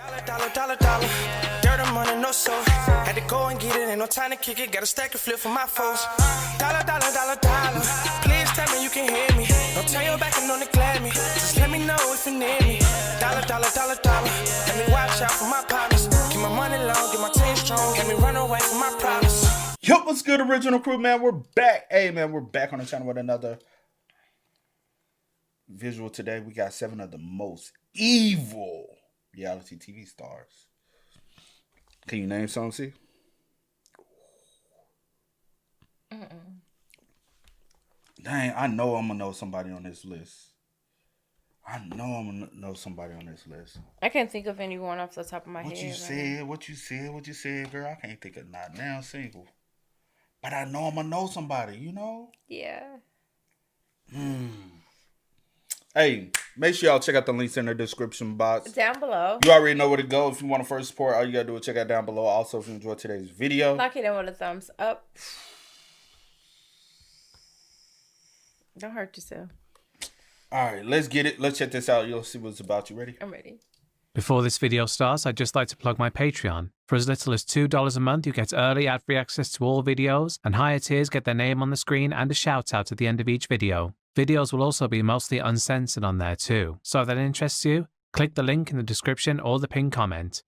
Dollar. Dirt and money, no soul. Had to go and get it, ain't no time to kick it. Got a stack and flip for my foes. Dollar. Please tell me you can hear me. Don't turn your back and don't neglect me. Just let me know if you need me. Dollar. Let me watch out for my partners. Keep my money long, get my team strong. Let me run away from my problems. Yo, what's good, original crew, man? We're back. Hey, man, we're back on the channel with another visual today. We got 7 of the most evil reality TV stars. Can you name some, C? Dang, I know I'm gonna know somebody on this list. I can't think of anyone off the top of my head. What you said, girl. I can't think of not now single. But I know I'm gonna know somebody, you know? Yeah. Hey, make sure y'all check out the links in the description box. Down below. You already know where to go. If you want to first support, all you gotta do is check out down below. Also, if you enjoyed today's video, knock it in with a thumbs up. Don't hurt yourself. All right, let's get it. Let's check this out. You'll see what's about. You ready? I'm ready. Before this video starts, I'd just like to plug my Patreon. For as little as $2 a month, you get early ad-free access to all videos, and higher tiers get their name on the screen and a shout-out at the end of each video. Videos will also be mostly uncensored on there too. So if that interests you, click the link in the description or the pinned comment.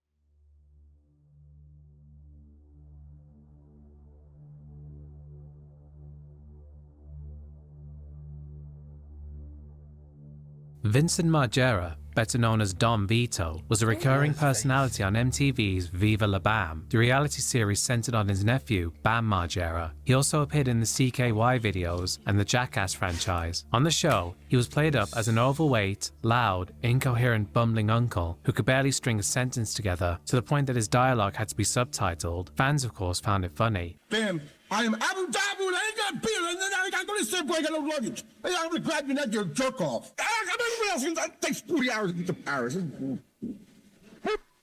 Vincent Margera, better known as Don Vito, was a recurring personality on MTV's Viva La Bam, the reality series centered on his nephew, Bam Margera. He also appeared in the CKY videos and the Jackass franchise. On the show, he was played up as an overweight, loud, incoherent, bumbling uncle who could barely string a sentence together, to the point that his dialogue had to be subtitled. Fans, of course, found it funny. Bam, I am Abu Dhabi, I ain't got beer, and then I got to go to the airport, I got no luggage. I'm gonna grab your neck, you're a jerk off. That takes 40 hours to get to Paris. Bam,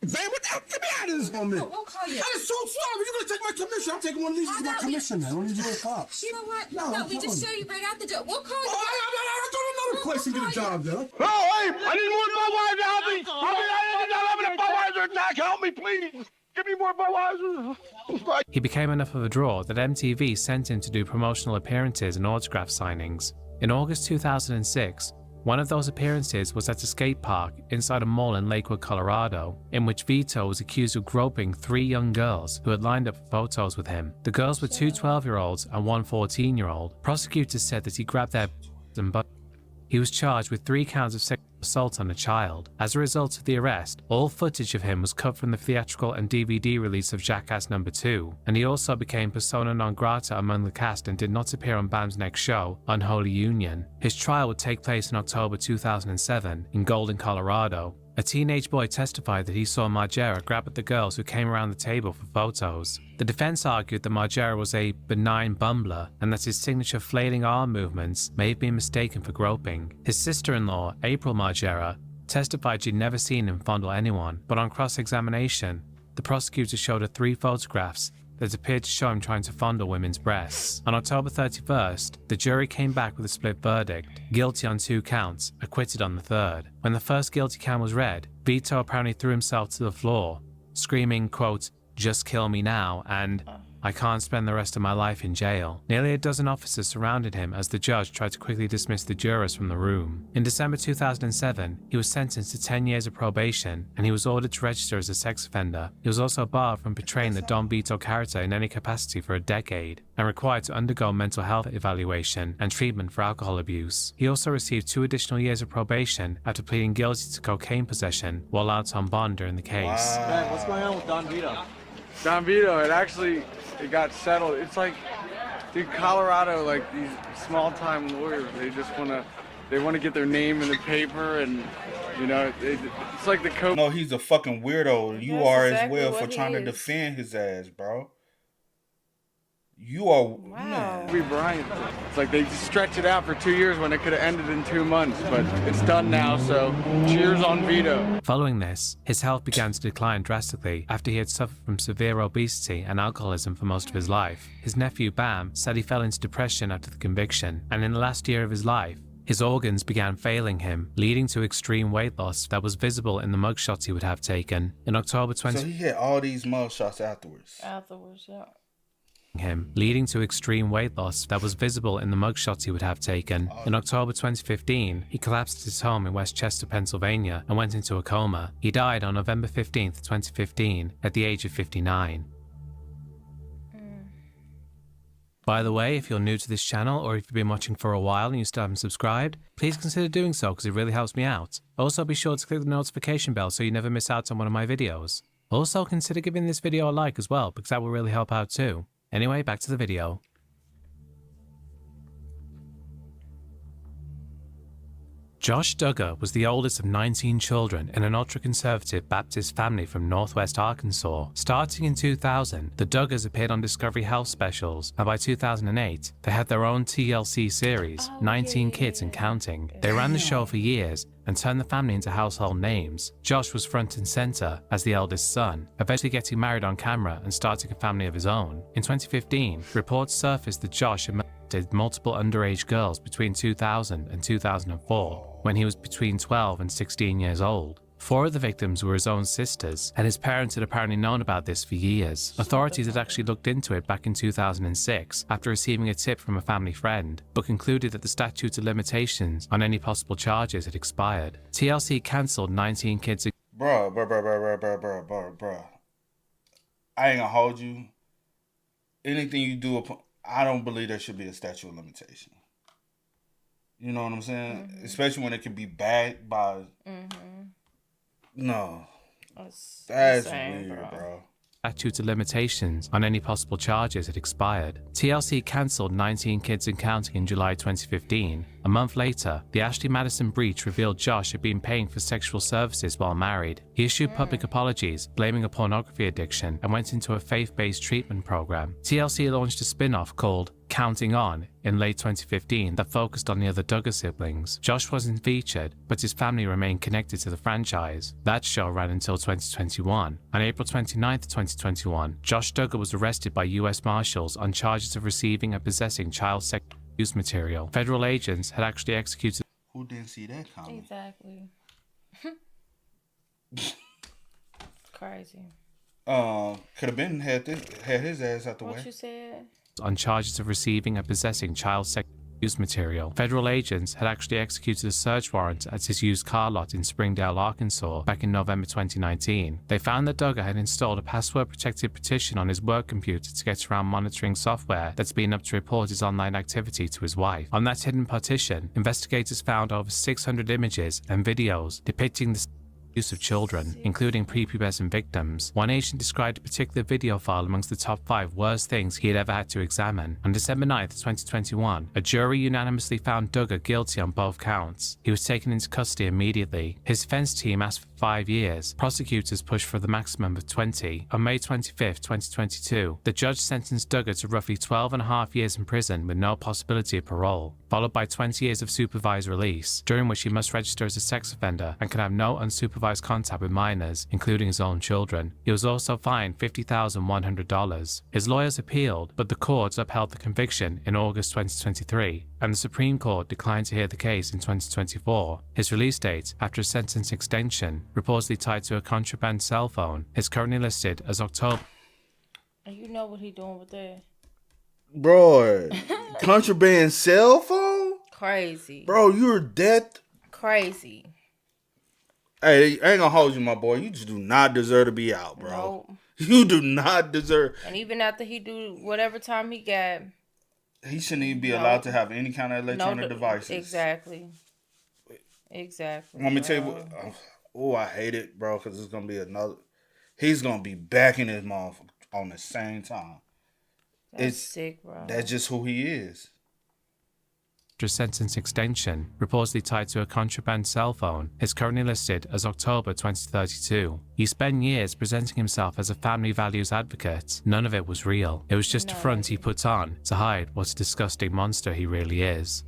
get me out of this moment. No, we'll call you. That is so slow. You're gonna take my commission. I'm taking one of these as my commission now. What are you doing, cops? You know what? No, we just show you right out the door. We'll call you. I go to another place and get a job there. Oh, hey, I need more Budweiser. Help me. I need a Budweiser attack. Help me, please. Give me more Budweiser. He became enough of a draw that MTV sent him to do promotional appearances and autograph signings. In August 2006, one of those appearances was at a skate park inside a mall in Lakewood, Colorado, in which Vito was accused of groping 3 young girls who had lined up for photos with him. The girls were 2 12-year-olds and 1 14-year-old. Prosecutors said that he grabbed their and butt. He was charged with 3 counts of sexual assault on a child. As a result of the arrest, all footage of him was cut from the theatrical and DVD release of Jackass No. 2, and he also became persona non grata among the cast and did not appear on Bam's next show, Unholy Union. His trial would take place in October 2007 in Golden, Colorado. A teenage boy testified that he saw Margera grab at the girls who came around the table for photos. The defense argued that Margera was a benign bumbler and that his signature flailing arm movements may have been mistaken for groping. His sister-in-law, April Margera, testified she'd never seen him fondle anyone, but on cross-examination, the prosecutor showed her 3 photographs that appeared to show him trying to fondle women's breasts. On October 31st, the jury came back with a split verdict, guilty on 2 counts, acquitted on the 3rd. When the first guilty count was read, Vito apparently threw himself to the floor, screaming, quote, "Just kill me now," and "I can't spend the rest of my life in jail." Nearly a dozen officers surrounded him as the judge tried to quickly dismiss the jurors from the room. In December 2007, he was sentenced to 10 years of probation, and he was ordered to register as a sex offender. He was also barred from portraying the Don Vito character in any capacity for a decade, and required to undergo mental health evaluation and treatment for alcohol abuse. He also received 2 additional years of probation after pleading guilty to cocaine possession while out on bond during the case. Man, what's going on with Don Vito? Don Vito, it got settled. It's like, dude, Colorado, like these small-time lawyers, they want to get their name in the paper, and you know, it's like the code. No, he's a fucking weirdo. You That's are exactly as well what for he trying to is. defend his ass, bro. You are, Wow. man. Kobe Bryant. It's like they stretched it out for 2 years when it could have ended in 2 months, but it's done now, so cheers on Vito. Following this, his health began to decline drastically after he had suffered from severe obesity and alcoholism for most of his life. His nephew Bam said he fell into depression after the conviction, and in the last year of his life, His organs began failing him, leading to extreme weight loss that was visible in the mugshots he would have taken. In October 20... So he had all these mugshots afterwards. Afterwards, yeah. Leading to extreme weight loss that was visible in the mugshots he would have taken. In October 2015, he collapsed at his home in Westchester, Pennsylvania, and went into a coma. He died on November 15, 2015, at the age of 59. By the way, if you're new to this channel, or if you've been watching for a while and you still haven't subscribed, please consider doing so because it really helps me out. Also, be sure to click the notification bell so you never miss out on one of my videos. Also, consider giving this video a like as well because that will really help out too. Anyway, back to the video. Josh Duggar was the oldest of 19 children in an ultra-conservative Baptist family from northwest Arkansas. Starting in 2000, the Duggars appeared on Discovery Health specials, and by 2008, they had their own TLC series, 19 Kids and Counting. They ran the show for years and turned the family into household names. Josh was front and center as the eldest son, eventually getting married on camera and starting a family of his own. In 2015, reports surfaced that Josh had multiple underage girls between 2000 and 2004, when he was between 12 and 16 years old. 4 of the victims were his own sisters, and his parents had apparently known about this for years. Authorities had actually looked into it back in 2006 after receiving a tip from a family friend, but concluded that the statute of limitations on any possible charges had expired. TLC cancelled 19 Kids. Bruh. I ain't gonna hold you. Anything you do, I don't believe there should be a statute of limitation. You know what I'm saying? Mm-hmm. Especially when it can be backed by... Mm-hmm. No. That's insane, weird, bro. Statute of limitations on any possible charges had expired. TLC cancelled 19 Kids and Counting in July 2015. A month later, the Ashley Madison breach revealed Josh had been paying for sexual services while married. He issued public apologies, blaming a pornography addiction, and went into a faith-based treatment program. TLC launched a spin-off called Counting On in late 2015 that focused on the other Duggar siblings. Josh wasn't featured, but his family remained connected to the franchise. That show ran until 2021. On April 29, 2021, Josh Duggar was arrested by U.S. Marshals on charges of receiving and possessing child sexual abuse material. Federal agents had actually executed... Who didn't see that coming? Exactly. Crazy. Could have been had his ass out the way. What you said? On charges of receiving and possessing child sexual abuse material. Federal agents had actually executed a search warrant at his used car lot in Springdale, Arkansas, back in November 2019. They found that Duggar had installed a password-protected partition on his work computer to get around monitoring software that's been up to report his online activity to his wife. On that hidden partition, investigators found over 600 images and videos depicting the use of children, including prepubescent victims. One agent described a particular video file amongst the top 5 worst things he had ever had to examine. On December 9, 2021, a jury unanimously found Duggar guilty on both counts. He was taken into custody immediately. His defense team asked for 5 years. Prosecutors pushed for the maximum of 20. On May 25, 2022, the judge sentenced Duggar to roughly 12.5 years in prison with no possibility of parole, followed by 20 years of supervised release, during which he must register as a sex offender and can have no unsupervised contact with minors, including his own children. He was also fined $50,100. His lawyers appealed, but the courts upheld the conviction in August 2023, and the Supreme Court declined to hear the case in 2024. His release date, after a sentence extension, reportedly tied to a contraband cell phone, is currently listed as October. And you know what he doing with that? Bro, contraband cell phone? Crazy. Bro, you're dead. Crazy. Hey, I ain't gonna hold you, my boy. You just do not deserve to be out, bro. Nope. You do not deserve. And even after he do whatever time he got, he shouldn't even be allowed to have any kind of electronic devices. Exactly. Let me tell you what. Oh, I hate it, bro, because it's gonna be another. He's gonna be back in his mouth on the same time. That's sick, bro. That's just who he is. Sentence extension, reportedly tied to a contraband cell phone, is currently listed as October 2032. He spent years presenting himself as a family values advocate. None of it was real. It was just a front he put on to hide what a disgusting monster he really is.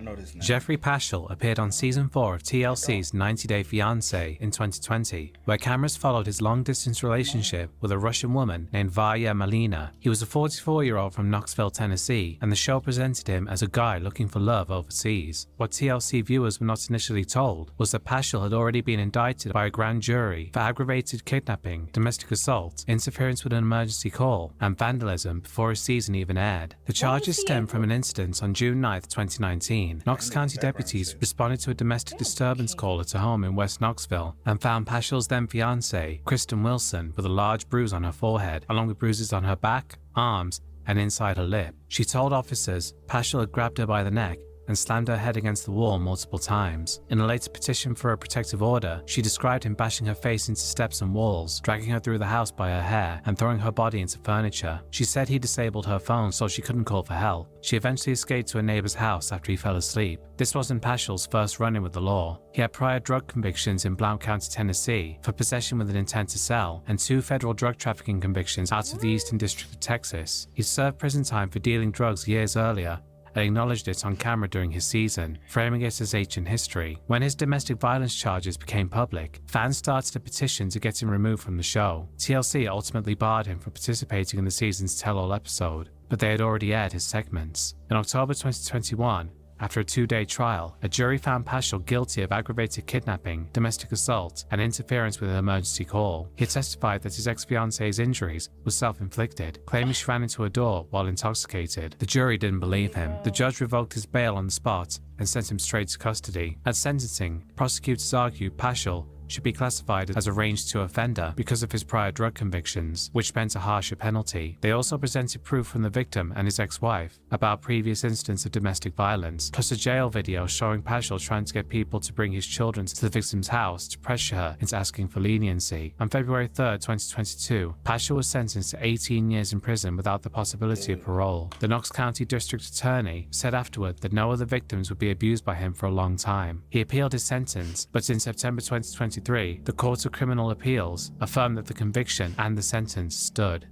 I know this name. Geoffrey Paschel appeared on season 4 of TLC's 90 Day Fiancé in 2020, where cameras followed his long-distance relationship with a Russian woman named Varya Malina. He was a 44-year-old from Knoxville, Tennessee, and the show presented him as a guy looking for love overseas. What TLC viewers were not initially told was that Paschel had already been indicted by a grand jury for aggravated kidnapping, domestic assault, interference with an emergency call, and vandalism before his season even aired. The charges stem from an incident on June 9, 2019. Knox County deputies responded to a domestic disturbance call at a home in West Knoxville and found Paschel's then fiancée, Kristen Wilson, with a large bruise on her forehead, along with bruises on her back, arms, and inside her lip. She told officers Paschel had grabbed her by the neck and slammed her head against the wall multiple times. In a later petition for a protective order, she described him bashing her face into steps and walls, dragging her through the house by her hair, and throwing her body into furniture. She said he disabled her phone so she couldn't call for help. She eventually escaped to a neighbor's house after he fell asleep. This wasn't Paschel's first run-in with the law. He had prior drug convictions in Blount County, Tennessee, for possession with an intent to sell, and 2 federal drug trafficking convictions out of the Eastern District of Texas. He served prison time for dealing drugs years earlier, and acknowledged it on camera during his season, framing it as ancient history. When his domestic violence charges became public, fans started a petition to get him removed from the show. TLC ultimately barred him from participating in the season's tell-all episode, but they had already aired his segments. In October 2021, after a 2-day trial, a jury found Paschel guilty of aggravated kidnapping, domestic assault, and interference with an emergency call. He testified that his ex-fiancee's injuries were self-inflicted, claiming she ran into a door while intoxicated. The jury didn't believe him. The judge revoked his bail on the spot and sent him straight to custody. At sentencing, prosecutors argued Paschel should be classified as a range 2 offender because of his prior drug convictions, which meant a harsher penalty. They also presented proof from the victim and his ex-wife about previous incidents of domestic violence, plus a jail video showing Paschel trying to get people to bring his children to the victim's house to pressure her into asking for leniency. On February 3, 2022, Paschel was sentenced to 18 years in prison without the possibility of parole. The Knox County District Attorney said afterward that no other victims would be abused by him for a long time. He appealed his sentence, but in September 2023, the Court of Criminal Appeals affirmed that the conviction and the sentence stood.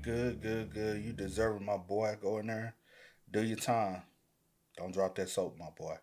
Good. You deserve it, my boy. Go in there, do your time. Don't drop that soap, my boy.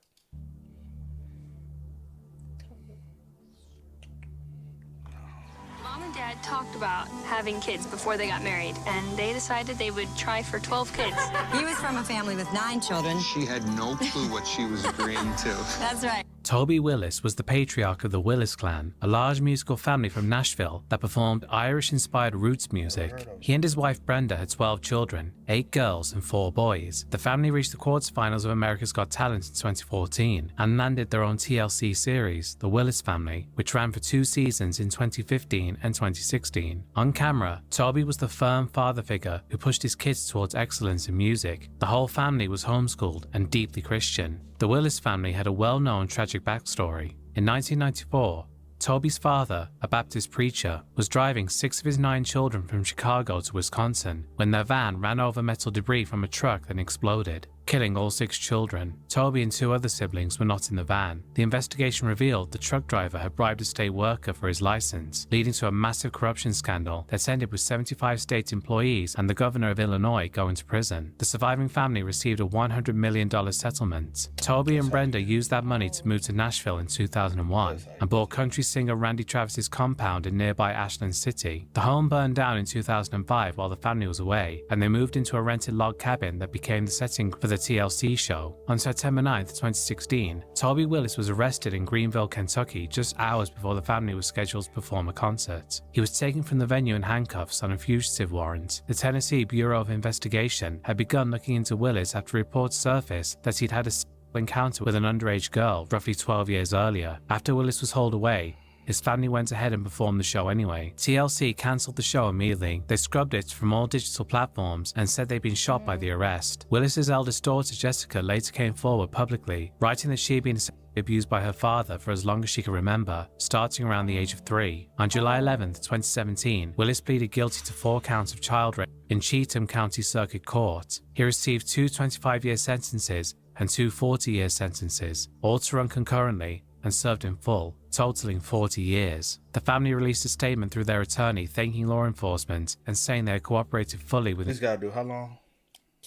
Mom and Dad talked about having kids before they got married, and they decided they would try for 12 kids. He was from a family with 9 children. She had no clue what she was agreeing to. That's right. Toby Willis was the patriarch of the Willis clan, a large musical family from Nashville that performed Irish-inspired roots music. He and his wife Brenda had 12 children, 8 girls and 4 boys. The family reached the quarterfinals of America's Got Talent in 2014 and landed their own TLC series, The Willis Family, which ran for 2 seasons in 2015 and 2016. On camera, Toby was the firm father figure who pushed his kids towards excellence in music. The whole family was homeschooled and deeply Christian. The Willis family had a well-known tragic backstory. In 1994, Toby's father, a Baptist preacher, was driving 6 of his 9 children from Chicago to Wisconsin when their van ran over metal debris from a truck and exploded, killing all 6 children. Toby and 2 other siblings were not in the van. The investigation revealed the truck driver had bribed a state worker for his license, leading to a massive corruption scandal that ended with 75 state employees and the governor of Illinois going to prison. The surviving family received a $100 million settlement. Toby and Brenda used that money to move to Nashville in 2001 and bought country singer Randy Travis's compound in nearby Ashland City. The home burned down in 2005 while the family was away, and they moved into a rented log cabin that became the setting for the TLC show. On September 9, 2016, Toby Willis was arrested in Greenville, Kentucky just hours before the family was scheduled to perform a concert. He was taken from the venue in handcuffs on a fugitive warrant. The Tennessee Bureau of Investigation had begun looking into Willis after reports surfaced that he'd had a encounter with an underage girl roughly 12 years earlier. After Willis was hauled away, his family went ahead and performed the show anyway. TLC cancelled the show immediately. They scrubbed it from all digital platforms and said they'd been shocked by the arrest. Willis's eldest daughter, Jessica, later came forward publicly, writing that she had been abused by her father for as long as she could remember, starting around the age of 3. On July 11, 2017, Willis pleaded guilty to 4 counts of child rape in Cheatham County Circuit Court. He received 2 25-year sentences and 2 40-year sentences, all to run concurrently, and served in full, totaling 40 years. The family released a statement through their attorney thanking law enforcement and saying they had cooperated fully with This gotta do how long?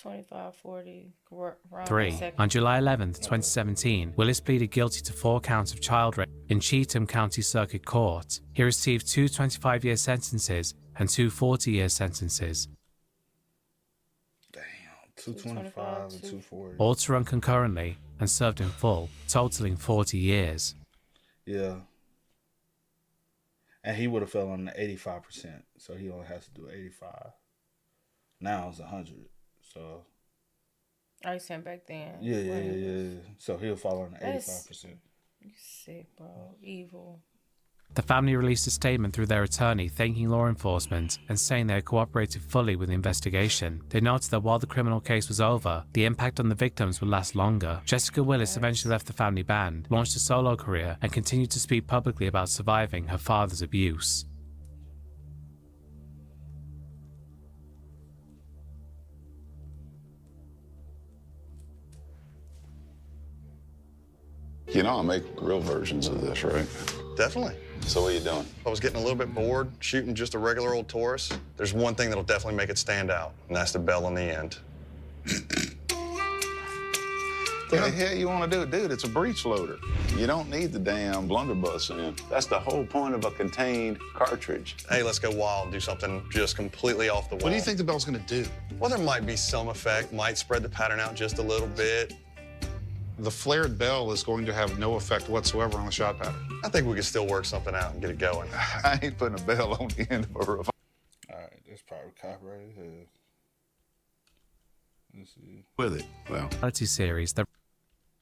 25, 40. 3. On July 11, 2017, Willis pleaded guilty to 4 counts of child rape in Cheatham County Circuit Court. He received 2 25-year sentences and 2 40-year sentences. Damn, 225 and 240. All to run concurrently and served in full, totaling 40 years. Yeah. And he would have fell on the 85%, so he only has to do 85. Now it's 100, so. I sent back then. Yeah. So he'll fall on the 85%. You sick, bro. Evil. The family released a statement through their attorney thanking law enforcement and saying they had cooperated fully with the investigation. They noted that while the criminal case was over, the impact on the victims would last longer. Jessica Willis eventually left the family band, launched a solo career, and continued to speak publicly about surviving her father's abuse. You know, I'll make real versions of this, right? Definitely. So what are you doing? I was getting a little bit bored shooting just a regular old Taurus. There's one thing that'll definitely make it stand out, and that's the bell on the end. What the hell you want to do? Dude, it's a breech loader. You don't need the damn blunderbuss in. That's the whole point of a contained cartridge. Hey, let's go wild and do something just completely off the wall. What do you think the bell's gonna do? Well, there might be some effect, might spread the pattern out just a little bit. The flared bell is going to have no effect whatsoever on the shot pattern. I think we can still work something out and get it going. I ain't putting a bell on the end of a revolver. All right, that's probably copyrighted. Let's see. With it, well. Reality series that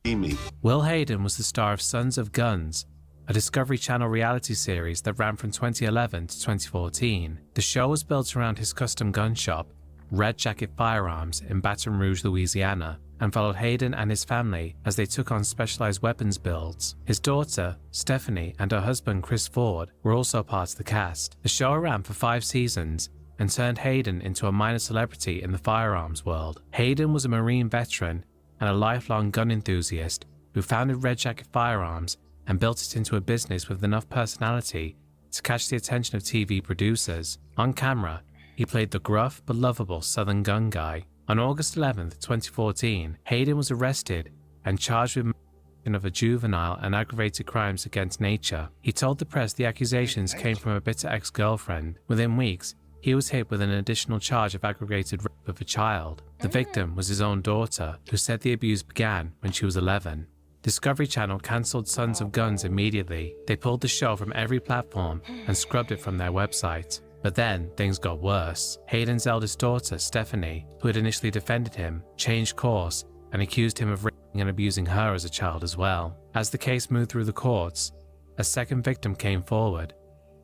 Me. Will Hayden was the star of Sons of Guns, a Discovery Channel reality series that ran from 2011 to 2014. The show was built around his custom gun shop, Red Jacket Firearms, in Baton Rouge, Louisiana, and followed Hayden and his family as they took on specialized weapons builds. His daughter, Stephanie, and her husband, Chris Ford, were also part of the cast. The show ran for 5 seasons and turned Hayden into a minor celebrity in the firearms world. Hayden was a Marine veteran and a lifelong gun enthusiast who founded Red Jacket Firearms and built it into a business with enough personality to catch the attention of TV producers. On camera, he played the gruff but lovable Southern gun guy. On August 11, 2014, Hayden was arrested and charged with murder of a juvenile and aggravated crimes against nature. He told the press the accusations came from a bitter ex-girlfriend. Within weeks, he was hit with an additional charge of aggravated rape of a child. The victim was his own daughter, who said the abuse began when she was 11. Discovery Channel cancelled Sons of Guns immediately. They pulled the show from every platform and scrubbed it from their website. But then, things got worse. Hayden's eldest daughter, Stephanie, who had initially defended him, changed course and accused him of raping and abusing her as a child as well. As the case moved through the courts, a second victim came forward,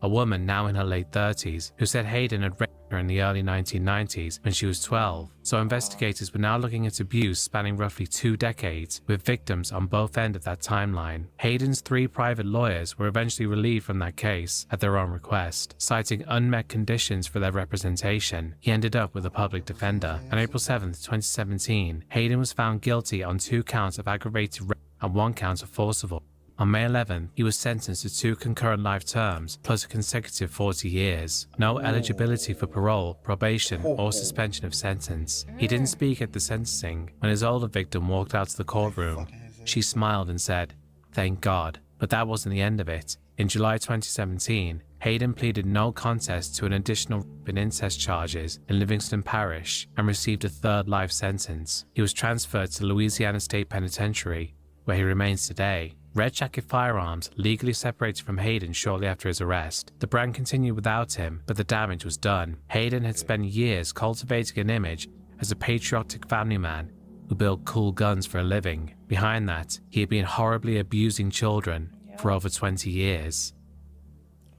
a woman now in her late 30s, who said Hayden had raped her in the early 1990s when she was 12. So investigators were now looking at abuse spanning roughly 2 decades, with victims on both ends of that timeline. Hayden's 3 private lawyers were eventually relieved from that case at their own request, citing unmet conditions for their representation. He ended up with a public defender. On April 7, 2017, Hayden was found guilty on 2 counts of aggravated rape and 1 count of forcible. On May 11, he was sentenced to 2 concurrent life terms, plus a consecutive 40 years. No eligibility for parole, probation, or suspension of sentence. He didn't speak at the sentencing. When his older victim walked out to the courtroom, she smiled and said, "Thank God." But that wasn't the end of it. In July 2017, Hayden pleaded no contest to an additional rape and incest charges in Livingston Parish and received a 3rd life sentence. He was transferred to Louisiana State Penitentiary, where he remains today. Red Jacket Firearms legally separated from Hayden shortly after his arrest. The brand continued without him, but the damage was done. Hayden had spent years cultivating an image as a patriotic family man who built cool guns for a living. Behind that, he had been horribly abusing children for over 20 years.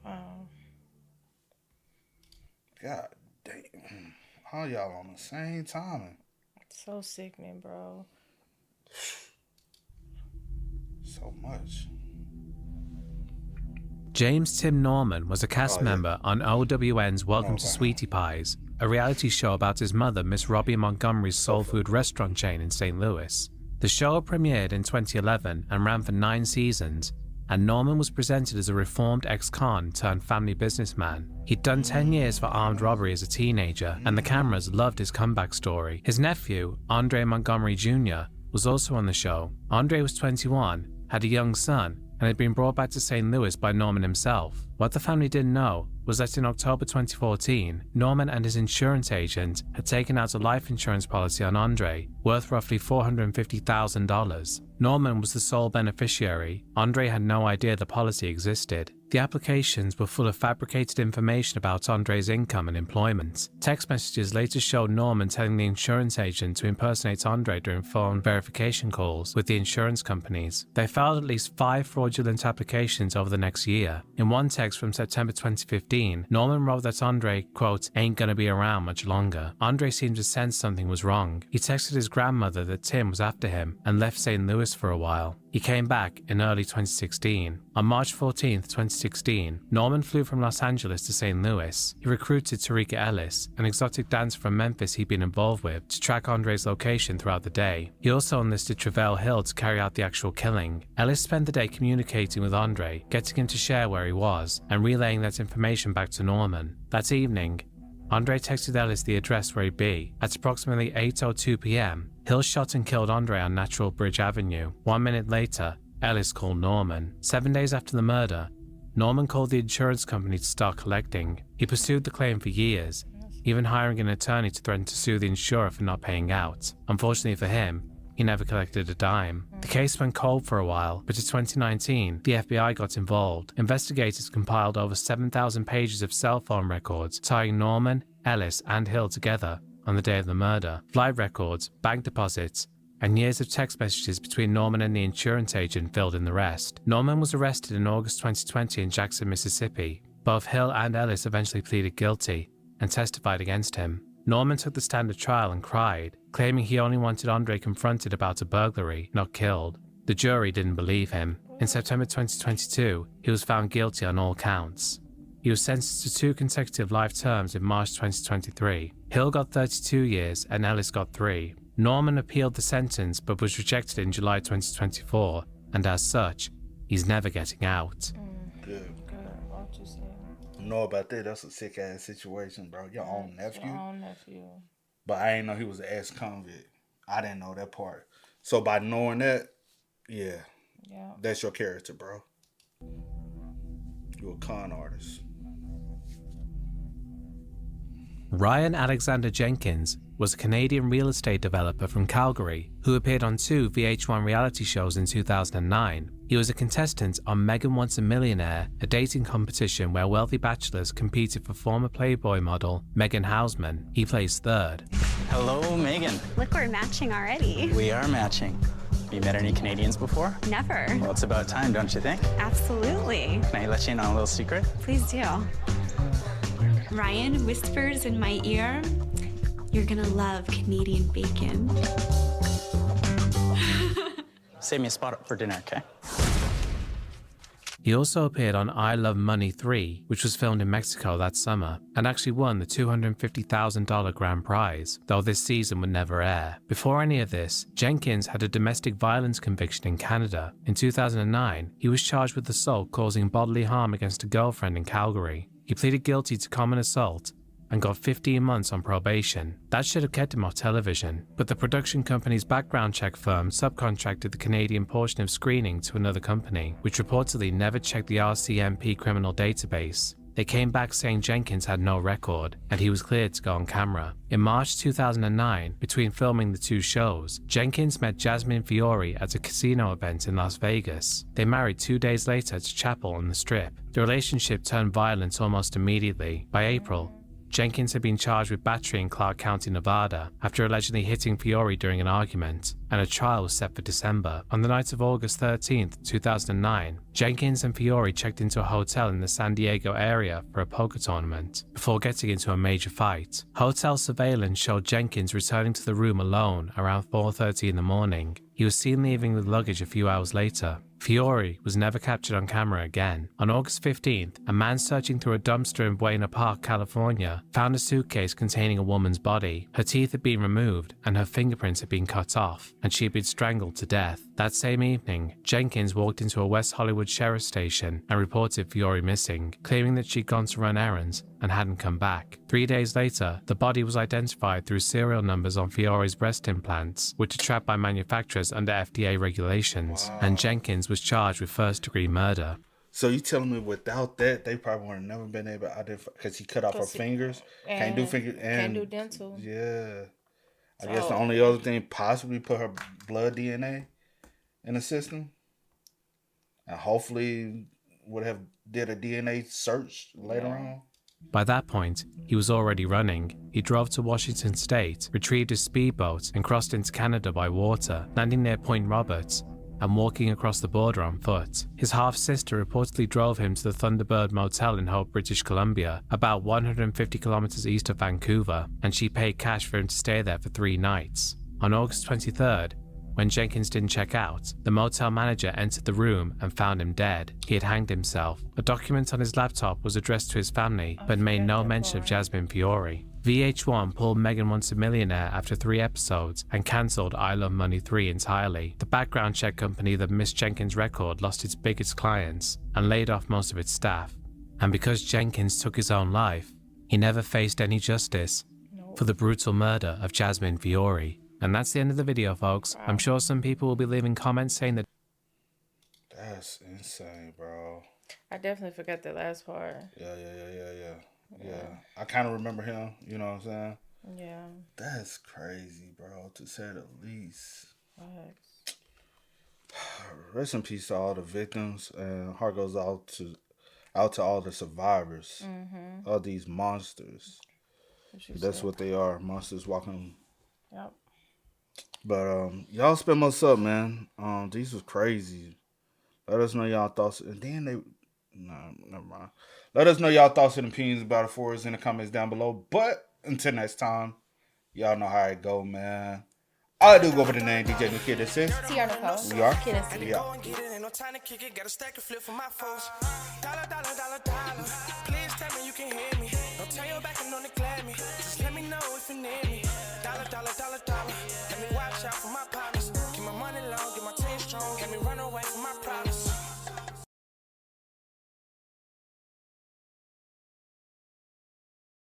Wow. God damn. How y'all on the same timing? So sickening, bro. So much. James Tim Norman was a cast member on OWN's Welcome to Sweetie Pies, a reality show about his mother, Miss Robbie Montgomery's soul food restaurant chain in St. Louis. The show premiered in 2011 and ran for 9 seasons and Norman was presented as a reformed ex-con turned family businessman. He'd done 10 years for armed robbery as a teenager, and the cameras loved his comeback story. His nephew, Andre Montgomery Jr., was also on the show. Andre was 21, had a young son, and had been brought back to St. Louis by Norman himself. What the family didn't know was that in October 2014, Norman and his insurance agent had taken out a life insurance policy on Andre, worth roughly $450,000. Norman was the sole beneficiary. Andre had no idea the policy existed. The applications were full of fabricated information about Andre's income and employment. Text messages later showed Norman telling the insurance agent to impersonate Andre during phone verification calls with the insurance companies. They filed at least 5 fraudulent applications over the next year. In one text from September 2015, Norman wrote that Andre, quote, ain't gonna be around much longer. Andre seemed to sense something was wrong. He texted his grandmother that Tim was after him and left St. Louis for a while. He came back in early 2016. On March 14, 2016, Norman flew from Los Angeles to St. Louis. He recruited Tarika Ellis, an exotic dancer from Memphis he'd been involved with, to track Andre's location throughout the day. He also enlisted Travell Hill to carry out the actual killing. Ellis spent the day communicating with Andre, getting him to share where he was, and relaying that information back to Norman. That evening, Andre texted Ellis the address where he'd be. At approximately 8:02 p.m., Hill shot and killed Andre on Natural Bridge Avenue. 1 minute later, Ellis called Norman. 7 days after the murder, Norman called the insurance company to start collecting. He pursued the claim for years, even hiring an attorney to threaten to sue the insurer for not paying out. Unfortunately for him, he never collected a dime. The case went cold for a while, but in 2019, the FBI got involved. Investigators compiled over 7,000 pages of cell phone records tying Norman, Ellis, and Hill together on the day of the murder. Flight records, bank deposits, and years of text messages between Norman and the insurance agent filled in the rest. Norman was arrested in August 2020 in Jackson, Mississippi. Both Hill and Ellis eventually pleaded guilty and testified against him. Norman took the stand at trial and cried, claiming he only wanted Andre confronted about a burglary, not killed. The jury didn't believe him. In September 2022, he was found guilty on all counts. He was sentenced to 2 consecutive life terms in March 2023. Hill got 32 years and Ellis got 3. Norman appealed the sentence but was rejected in July 2024, and as such, he's never getting out. Good. Know about that. That's a sick ass situation, bro. Your own nephew. Your own nephew. But I didn't know he was an ex-convict. I didn't know that part. So by knowing that, yeah, that's your character, bro. You're a con artist. Ryan Alexander Jenkins was a Canadian real estate developer from Calgary who appeared on 2 VH1 reality shows in 2009. He was a contestant on Megan Wants a Millionaire, a dating competition where wealthy bachelors competed for former Playboy model Megan Hausman. He placed 3rd. Hello, Megan. Look, we're matching already. We are matching. You met any Canadians before? Never. Well, it's about time, don't you think? Absolutely. Can I let you in on a little secret? Please do. Ryan whispers in my ear, you're gonna love Canadian bacon. Save me a spot for dinner, okay? He also appeared on I Love Money 3, which was filmed in Mexico that summer, and actually won the $250,000 grand prize, though this season would never air. Before any of this, Jenkins had a domestic violence conviction in Canada. In 2009, he was charged with assault causing bodily harm against a girlfriend in Calgary. He pleaded guilty to common assault and got 15 months on probation. That should have kept him off television, but the production company's background check firm subcontracted the Canadian portion of screening to another company, which reportedly never checked the RCMP criminal database. They came back saying Jenkins had no record, and he was cleared to go on camera. In March 2009, between filming the 2 shows, Jenkins met Jasmine Fiore at a casino event in Las Vegas. They married 2 days later at a chapel on the Strip. The relationship turned violent almost immediately. By April, Jenkins had been charged with battery in Clark County, Nevada, after allegedly hitting Fiore during an argument, and a trial was set for December. On the night of August 13, 2009, Jenkins and Fiore checked into a hotel in the San Diego area for a poker tournament, before getting into a major fight. Hotel surveillance showed Jenkins returning to the room alone around 4:30 in the morning. He was seen leaving with luggage a few hours later. Fiore was never captured on camera again. On August 15th, a man searching through a dumpster in Buena Park, California, found a suitcase containing a woman's body. Her teeth had been removed and her fingerprints had been cut off, and she had been strangled to death. That same evening, Jenkins walked into a West Hollywood sheriff's station and reported Fiore missing, claiming that she'd gone to run errands and hadn't come back. 3 days later, the body was identified through serial numbers on Fiore's breast implants, which are tracked by manufacturers under FDA regulations, and Jenkins was charged with first-degree murder. So you telling me without that, they probably would have never been able to identify, because he cut off her fingers, can't do fingers, and can't do dental. Yeah. I guess the only other thing possibly put her blood DNA in the system, and hopefully would have did a DNA search later on. By that point, he was already running. He drove to Washington State, retrieved his speedboat, and crossed into Canada by water, landing near Point Roberts and walking across the border on foot. His half-sister reportedly drove him to the Thunderbird Motel in Hope, British Columbia, about 150 kilometers east of Vancouver, and she paid cash for him to stay there for 3 nights. On August 23rd, when Jenkins didn't check out, the motel manager entered the room and found him dead. He had hanged himself. A document on his laptop was addressed to his family, but made no mention of Jasmine Fiore. VH1 pulled Megan Wants a Millionaire after 3 episodes and cancelled I Love Money 3 entirely. The background check company that missed Jenkins' record lost its biggest clients and laid off most of its staff. And because Jenkins took his own life, he never faced any justice for the brutal murder of Jasmine Fiore. And that's the end of the video, folks. I'm sure some people will be leaving comments saying that... That's insane, bro. I definitely forgot the last part. Yeah. I kind of remember him, you know what I'm saying? Yeah. That's crazy, bro, to say the least. Thanks. Rest in peace to all the victims, and heart goes out to all the survivors of these monsters. That's what they are, monsters walking. Yep. But y'all spend what's up, man. These was crazy. Let us know y'all thoughts, and then never mind. Let us know y'all thoughts and opinions about it for us in the comments down below. But until next time, y'all know how it go, man. I do go by the name DJ New Kid. This is TR Nicole. We are. Kid and C. We are. No time to kick it, got a stack of flip for my folks. Dollar. Please tell me you can hear me. Don't turn your back and don't neglect me. Just let me know if you need me. Dollar. Let me watch out for my partners. Keep my money low, get my team strong. Let me run away from my problems.